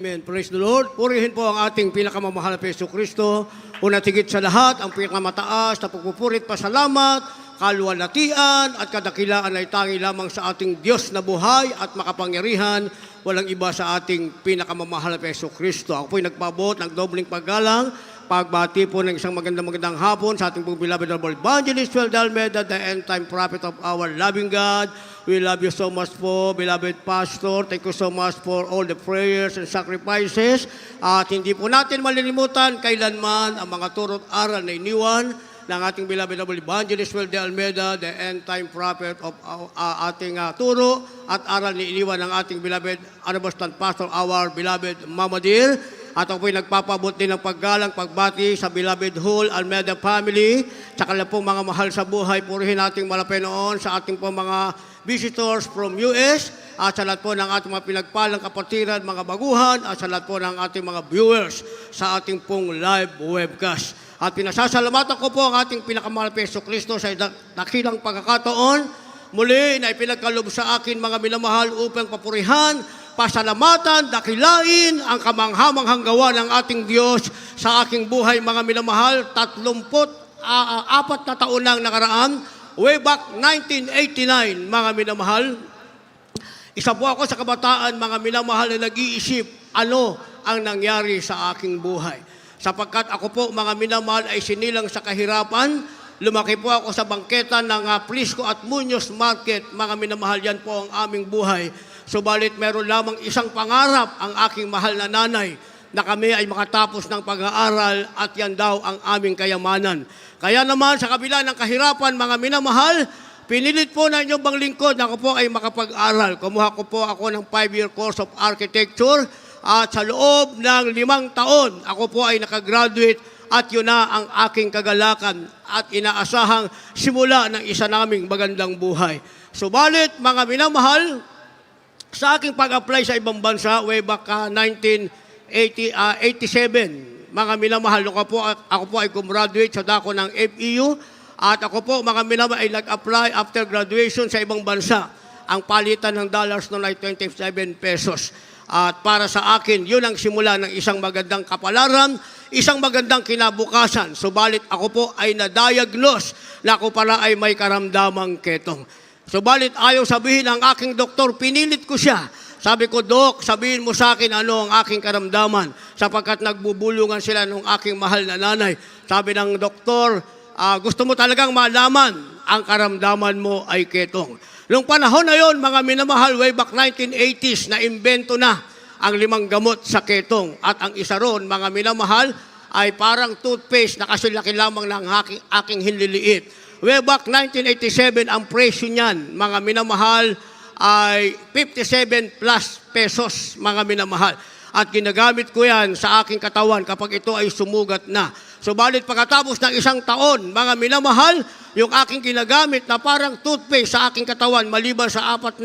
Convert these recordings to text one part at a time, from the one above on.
Amen. Praise the Lord. Purihin po ang ating pinakamamahal na Yesu Kristo. Una tigit sa lahat, ang pinakamataas na pagpupurit, pasalamat, kaluwalhatian at kadakilaan ay tangi lamang sa ating Diyos na buhay at makapangyarihan. Walang iba sa ating pinakamamahal na Yesu Kristo. Ako po'y nagpabot ng dobling paggalang, pagbati po ng isang magandang hapon sa ating pong beloved Honorable Evangelist Joel Dalmeda, the end-time prophet of our loving God. We love you so much po, beloved Pastor. Thank you so much for all the prayers and sacrifices. At hindi po natin malilimutan kailanman ang mga turo't aral na iniwan ng ating beloved Evangelist Joel Dalmeda, the end-time prophet of ating turo at aral na iniwan ng ating beloved Honorable Pastor, our beloved Mama Dear. At ako po'y nagpapabot din ng paggalang, pagbati sa beloved whole Almeida family. Tsaka lang pong mga mahal sa buhay, purihin nating malapay noon sa ating pong mga visitors from US. At sa lahat po ng ating mga pinagpalang kapatiran, mga baguhan. At sa lahat po ng ating mga viewers sa ating pong live webcast. At pinasasalamatan ko po ang ating pinakamahal na Yesu Kristo sa dakilang pagkakataon. Muli na ipinagkalob sa akin mga minamahal upang papurihan, pasalamatan, dakilain ang kamanghamanghang gawa ng ating Diyos sa aking buhay, mga minamahal. 34 na taon nang nakaraan, way back 1989, mga minamahal. Isa po ako sa kabataan, mga minamahal, na nag-iisip ano ang nangyari sa aking buhay. Sapagkat ako po, mga minamahal, ay sinilang sa kahirapan. Lumaki po ako sa bangketa ng Prisco at Muñoz Market, mga minamahal. Yan po ang aming buhay. Subalit meron lamang isang pangarap ang aking mahal na nanay, na kami ay makatapos ng pag-aaral at yan daw ang aming kayamanan. Kaya naman sa kabila ng kahirapan, mga minamahal, pinilit po na inyong bang lingkod na ako po ay makapag-aral. Kumuha ko po ako ng 5-year course of architecture at sa loob ng 5 taon, ako po ay nakagraduate at yun na ang aking kagalakan at inaasahang simula ng isa naming magandang buhay. Subalit, mga minamahal, sa aking pag-apply sa ibang bansa, way back 1987, mga minamahal, ako po ay gumraduate sa dako ng FEU at ako po, mga minamahal, ay nag-apply after graduation sa ibang bansa. Ang palitan ng dollars noon ay 27 pesos. At para sa akin, yun ang simula ng isang magandang kapalaran, isang magandang kinabukasan. Subalit ako po ay na-diagnose na ako pala ay may karamdamang ketong. Subalit ayaw sabihin ng aking doktor, pinilit ko siya. Sabi ko, Dok, sabihin mo sa akin ano ang aking karamdaman, sapagkat nagbubulungan sila ng aking mahal na nanay. Sabi ng doktor, gusto mo talagang malaman, ang karamdaman mo ay ketong. Noong panahon na yon, mga minamahal, way back 1980s, na-imbento na ang 5 gamot sa ketong. At ang isa ron, mga minamahal, ay parang toothpaste na kasilaki lamang ng aking hinliliit. Way back 1987, ang presyo niyan, mga minamahal, ay 57 plus pesos, mga minamahal. At ginagamit ko yan sa aking katawan kapag ito ay sumugat na. Subalit pagkatapos ng 1 taon, mga minamahal, yung aking ginagamit na parang toothpaste sa aking katawan, maliban sa 4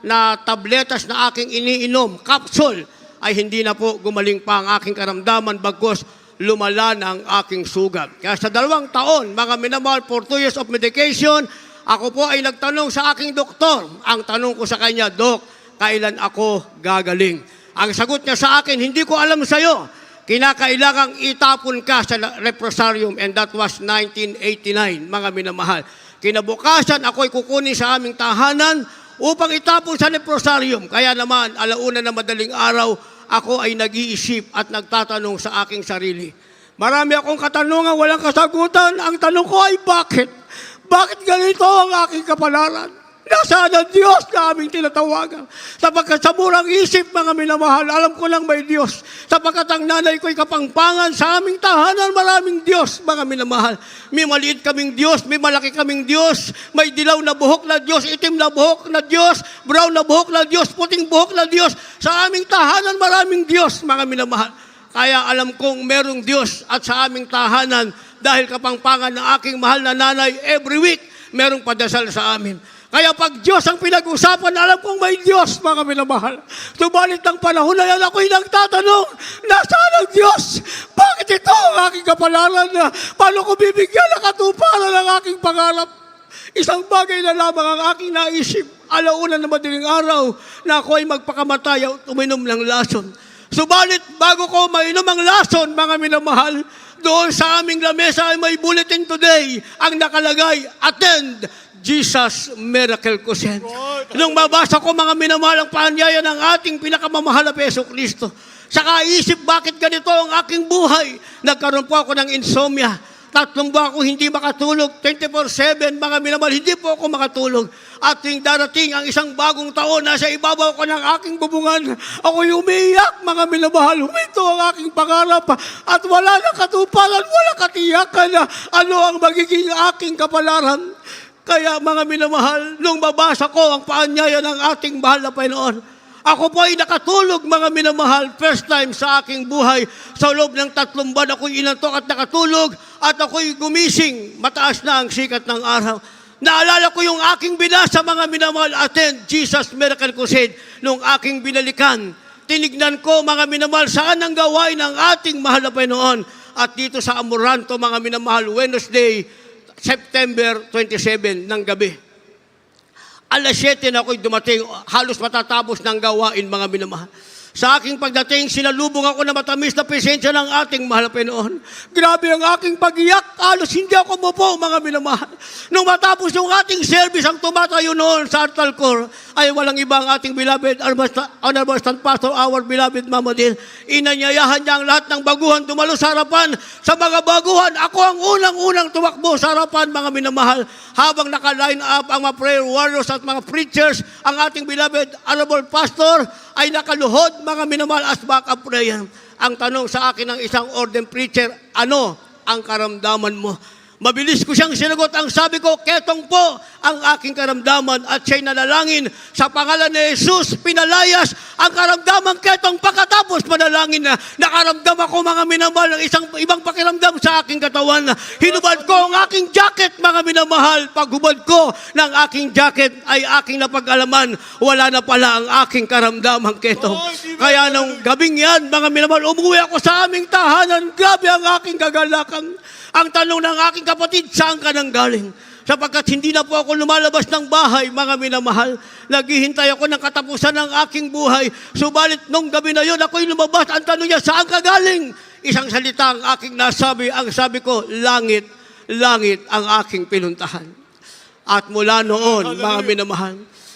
na tabletas na aking iniinom, capsule, ay hindi na po gumaling pa ang aking karamdaman, bagkus lumala na ang aking sugat. Kaya sa 2 taon, mga minamahal, for 2 years of medication, ako po ay nagtanong sa aking doktor. Ang tanong ko sa kanya, Dok, kailan ako gagaling? Ang sagot niya sa akin, hindi ko alam sa'yo. Kinakailangang itapon ka sa leprosarium, and that was 1989, mga minamahal. Kinabukasan, ako'y kukunin sa aming tahanan upang itapon sa leprosarium. Kaya naman, 1:00 na madaling araw, ako ay nag-iisip at nagtatanong sa aking sarili. Marami akong katanungan, walang kasagutan. Ang tanong ko ay bakit? Bakit ganito ang aking kapalaran? Nasaan ang Diyos na aming tinatawagan? Sapagkat sa murang isip, mga minamahal, alam ko lang may Diyos. Sapagkat ang nanay ko'y kapangpangan sa aming tahanan, maraming Diyos, mga minamahal. May maliit kaming Diyos, may malaki kaming Diyos, may dilaw na buhok na Diyos, itim na buhok na Diyos, brown na buhok na Diyos, puting buhok na Diyos. Sa aming tahanan, maraming Diyos, mga minamahal. Kaya alam kong merong Diyos at sa aming tahanan, dahil kapangpangan ng aking mahal na nanay, every week, merong padasal sa amin. Kaya pag Diyos ang pinag-usapan, alam kong may Diyos, mga minamahal. Subalit ng panahon na yan, ako'y nagtatanong, nasaan ang Diyos? Bakit ito ang aking kapalaran na paano ko bibigyan ng katuparan ng aking pangarap? Isang bagay na lamang ang aking naisip, 1:00 na madaling araw, na ako ay magpakamatay at uminom ng lason. Subalit, bago ko mainom ang lason, mga minamahal, doon sa aming lamesa ay may bulletin today ang nakalagay, attend Jesus Miracle Crusade. Nung mabasa ko, mga minamahal, ang paanyaya ng ating pinakamamahal na Hesus Kristo, sa kaisip, bakit ganito ang aking buhay? Nagkaroon po ako ng insomnia. 3 buwan ako hindi makatulog, 24/7, mga minamahal, hindi po ako makatulog. At yung darating ang isang bagong taon, nasa ibabaw ko ng aking bubungan, ako'y umiiyak, mga minamahal, huminto ang aking pangarap, at wala na katuparan, wala katiyakan na ano ang magiging aking kapalaran. Kaya mga minamahal, nung mabasa ko ang paanyaya ng ating mahal na Panginoon, ako po ay nakatulog, mga minamahal, first time sa aking buhay. Sa loob ng 3 buwan, ako'y inantok at nakatulog at ako'y gumising. Mataas na ang sikat ng araw. Naalala ko yung aking binasa, mga minamahal, attend Jesus Miracle Crusade. Nung aking binalikan, tinignan ko, mga minamahal, saan ang gawain ng ating mahal na Panginoon. At dito sa Amoranto, mga minamahal, Wednesday, September 27 ng gabi. Alas 7 na ako'y dumating, halos matatapos ng gawain, mga minamahal. Sa aking pagdating, sinalubong ako na matamis na presensya ng ating mahal na Panginoon. Grabe ang aking pag-iyak, halos hindi ako mupo, mga minamahal. Nung matapos yung ating service, ang tumatayo noon sa altar call, ay walang ibang ating beloved, Honorable Stand Pastor, our beloved Mama Din. Inanyayahan niya ang lahat ng baguhan dumalo sa harapan. Sa mga baguhan, ako ang unang-unang tumakbo sa harapan, mga minamahal. Habang naka-line up ang mga prayer warriors at mga preachers, ang ating beloved Honorable Pastor ay nakaluhod, mga minamahal, as backup prayer. Ang tanong sa akin ng isang ordained preacher, ano ang karamdaman mo? Mabilis ko siyang sinagot. Ang sabi ko, ketong po ang aking karamdaman, at siya'y nanalangin sa pangalan ni Jesus, pinalayas ang karamdaman ketong. Pagkatapos manalangin na, nakaramdam ako, mga minamahal, ng isang ibang pakiramdam sa aking katawan. Hinubad ko ang aking jacket, mga minamahal. Paghubad ko ng aking jacket ay aking napag-alaman, wala na pala ang aking karamdaman ketong. Kaya nung gabing yan, mga minamahal, umuwi ako sa aming tahanan. Grabe ang aking kagalakan. Ang tanong ng aking kapatid, saan ka nang galing? Sapagkat hindi na po ako lumalabas ng bahay, mga minamahal. Naghihintay ako ng katapusan ng aking buhay. Subalit nung gabi na yun, ako'y lumabas. Ang tanong niya, saan ka galing? Isang salita ang aking nasabi. Ang sabi ko, langit, langit ang aking pinuntahan. At mula noon, mga minamahal,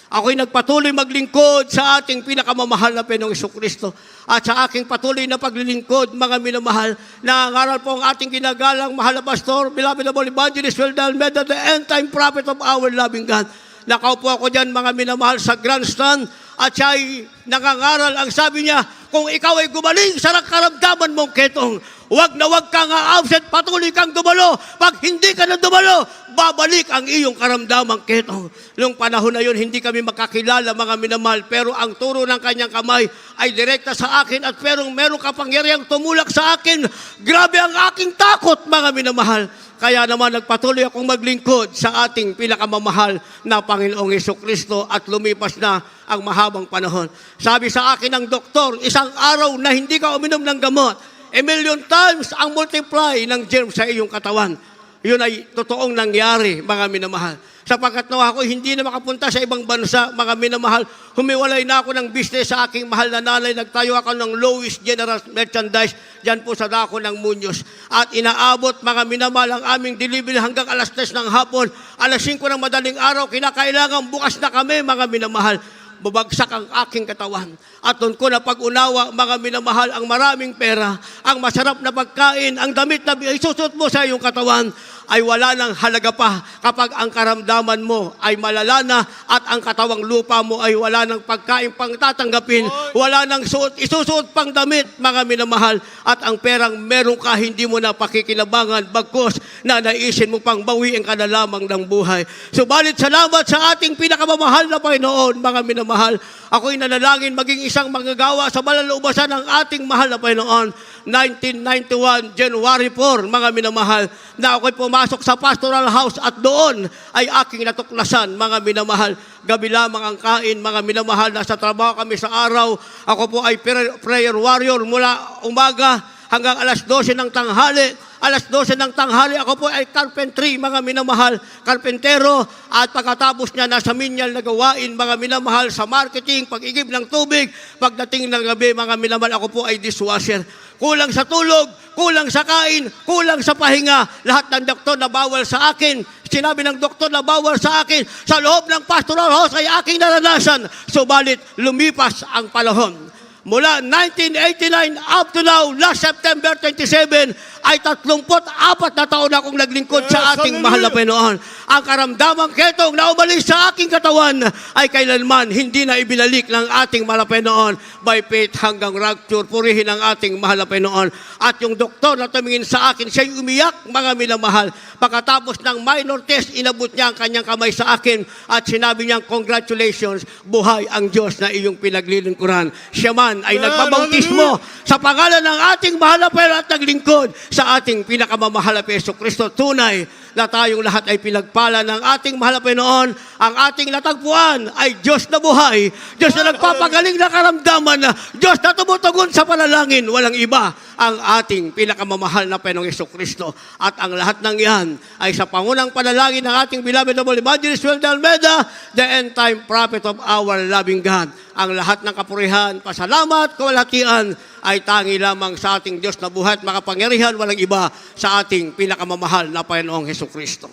ako'y nagpatuloy maglingkod sa ating pinakamamahal na Panginoong Jesucristo. At sa aking patuloy na paglilingkod, mga minamahal, nangangaral po ang ating ginagalang mahal na pastor, beloved evangelist, well-done, the end-time prophet of our loving God. Nakaupo ako dyan, mga minamahal, sa grandstand, at siya ay nangangaral. Ang sabi niya, kung ikaw ay gumaling sa karamdaman mong ketong, wag na wag kang absent, patuloy kang dumalo. Pag hindi ka na dumalo, babalik ang iyong karamdamang ketong. Noong panahon na yun, hindi kami makakilala, mga minamahal, pero ang turo ng kanyang kamay ay direkta sa akin, at pero meron kapangyarihang tumulak sa akin. Grabe ang aking takot, mga minamahal. Kaya naman nagpatuloy akong maglingkod sa ating pinakamamahal na Panginoong Jesucristo, at lumipas na ang mahabang panahon. Sabi sa akin ng doktor, isang araw na hindi ka uminom ng gamot, 1,000,000 times ang multiply ng germs sa iyong katawan. Yun ay totoong nangyari, mga minamahal. Sapagkat nawa ako hindi na makapunta sa ibang bansa, mga minamahal, humiwalay na ako ng business sa aking mahal na nanay. Nagtayo ako ng Lois General Merchandise dyan po sa dako ng Muñoz. At inaabot, mga minamahal, ang aming delivery hanggang alas 3 ng hapon. Alas 5 ng madaling araw, kinakailangan bukas na kami, mga minamahal. Bubagsak ang aking katawan. At doon ko na pag-unawa, mga minamahal, ang maraming pera, ang masarap na pagkain, ang damit na isusuot mo sa iyong katawan, ay wala nang halaga pa kapag ang karamdaman mo ay malala na, at ang katawang lupa mo ay wala nang pagkain pang tatanggapin, wala nang isusuot pang damit, mga minamahal, at ang perang meron ka, hindi mo na pakikinabangan, bagkos na naisin mo pang bawiin ka na lamang ng buhay. Subalit salamat sa ating pinakamamahal na Panginoon, mga minamahal. Ako'y nanalangin maging isang manggagawa sa malalaubasan ng ating mahal na Panginoon. 1991, January 4, mga minamahal, na ako'y pumasok sa pastoral house, at doon ay aking natuklasan, mga minamahal. Gabi lamang ang kain, mga minamahal. Nasa trabaho kami sa araw. Ako po ay prayer warrior mula umaga hanggang alas 12 ng tanghali. alas 12 ng tanghali, ako po ay carpentry, mga minamahal, karpentero, at pagkatapos niya nasa minyal na gawain, mga minamahal, sa marketing, pag-igib ng tubig, pagdating ng gabi, mga minamahal, ako po ay dishwasher. Kulang sa tulog, kulang sa kain, kulang sa pahinga. Lahat ng doktor na bawal sa akin, sinabi ng doktor na bawal sa akin, sa loob ng pastoral house ay aking naranasan. Subalit, lumipas ang panahon. Mula 1989 up to now, last September 27, ay 34 na taon akong naglingkod sa ating mahal na Panginoon. Ang karamdamang ketong na umalis sa aking katawan ay kailanman hindi na ibinalik ng ating mahal na Panginoon by faith hanggang rapture. Purihin ang ating mahal na Panginoon. At yung doktor na tumingin sa akin, siya'y umiyak, mga minamahal. Pagkatapos ng minor test, inabot niya ang kanyang kamay sa akin at sinabi niya, congratulations, buhay ang Diyos na iyong pinaglilingkuran. Siya man ay nagbabautismo sa pangalan ng ating mahal na Panginoon at naglingkod sa ating pinakamamahal na Hesus Kristo. Tunay na tayong lahat ay pinagpala ng ating mahal na Panginoon. Ang ating natagpuan ay Diyos na buhay, Diyos na nagpapagaling na karamdaman, Diyos na tumutugon sa panalangin. Walang iba ang ating pinakamamahal na Panginoong Hesus Kristo. At ang lahat ng yan ay sa pangunang panalangin ng ating beloved noble evangelist Weldy Almeida, the end time prophet of our loving God. Ang lahat ng kapurihan, pasalamat, kawalhatian ay tangi lamang sa ating Diyos na buhay at makapangyarihan, walang iba sa ating pinakamamahal na Panginoong Hesus Kristo.